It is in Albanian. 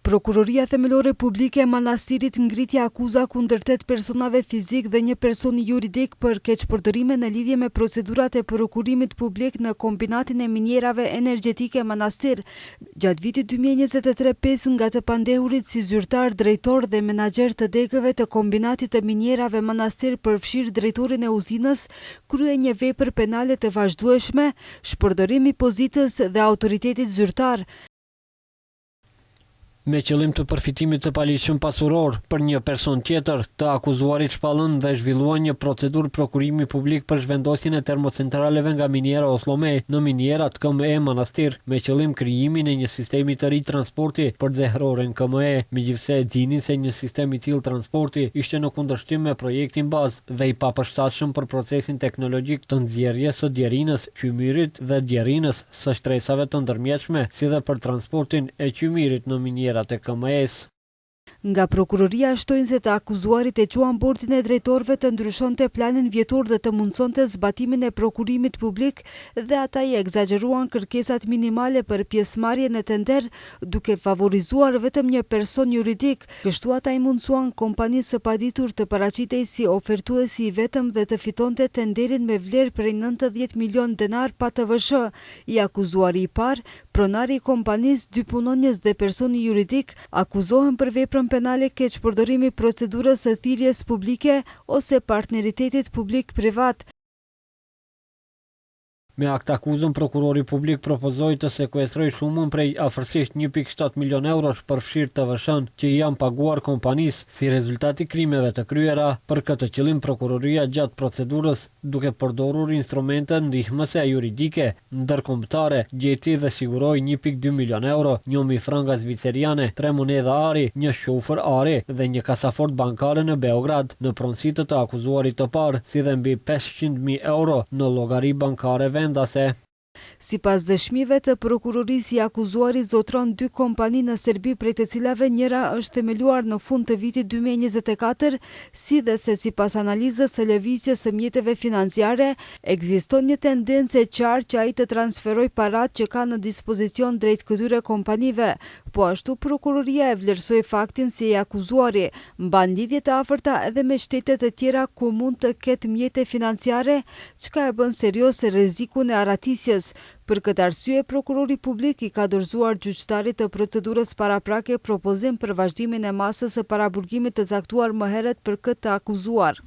Prokuroria Themelore Publike e Manastirit ngriti akuza kundër 8 personave fizik dhe një person juridik për keqpërdorime në lidhje me procedurat e prokurimit publik në kombinatin e minjerave energjetike Manastir. Gjatë vitit 2023, 5 nga të pandehurit si zyrtar, drejtor dhe menaxher të degëve të kombinatit të minjerave Manastir, përfshirë drejtorin e uzinës, krye një vepër penale të vazhdueshme, shpërdorimi pozitës dhe autoritetit zyrtar. Me qëllim të përfitimit të paligjshëm pasuror për një person tjetër, të akuzuarit shpallën dhe zhvilluan një procedurë prokurimi publik për zhvendosjen e termocentraleve nga miniera Oslomej në minierat KME Manastir, me qëllim krijimin e një sistemi të ri transporti për xehroren KME, megjithse e dinin se një sistem i tillë transporti ishte në kundërshtim me projektin bazë dhe i papërshtatshëm për procesin teknologjik të nxjerrjes së djerinës, qymyrit dhe djerinës së shtresave të ndërmjetshme, si dhe për transportin e qymyrit në miniera e KME-s. Nga prokuroria shtojnë se të akuzuarit e quan bordin e drejtorëve të ndryshonte planin vjetor dhe të mundsonte zbatimin e prokurimit publik dhe ata i egzageruan kërkesat minimale për pjesëmarrje në tender, duke favorizuar vetëm një person juridik. Kështu ata i mundsuan kompanisë së paditur të paraqitej si ofertuesi i vetëm dhe të fitonte tenderin me vlerë prej 90 milion denar pa TVSH. I akuzuari i parë, pronari i kompanisë, 2 punonjës dhe personi juridik akuzohen për veprën penale keqpërdorimi procedurës së thirrjes publike ose partneritetit publik-privat. Me akt akuzën, prokurori publik propozoi të sekuestroj shumën prej afërsisht 1.7 milion eurosh përfshirë TVSH-n që i janë paguar kompanisë si rezultat i krimeve të kryera. Për këtë qëllim, prokuroria gjatë procedurës, duke përdorur instrumente ndihmëse juridike ndërkombëtare, gjeti dhe siguroi 1.2 milion euro, 1.000 franga zviceriane, 3 monedha ari, një shofer ari dhe një kasafort bankare në Beograd, në pronësi të akuzuarit të parë, si dhe mbi 500.000 euro në llogari bankare vendase. Sipas dëshmive të prokurorisë, i akuzuari zotron 2 kompani në Serbi, prej të cilave njëra është themeluar në fund të vitit 2024, si dhe se sipas analizës së lëvizjes së mjeteve financiare, ekziston një tendencë e qartë që ai të transferoj parat që ka në dispozicion drejt këtyre kompanive. Po ashtu, prokuroria e vlerësoi faktin se i akuzuari mban lidhje të afërta edhe me shtete të tjera ku mund të ketë mjete financiare, çka e bën serioz rrezikun e aratisjes. Për këtë arsye, prokurori publik i ka dorëzuar gjyqtarit të procedurës paraprake propozim për vazhdimin e masës së paraburgimit të caktuar më herët për këtë të akuzuar.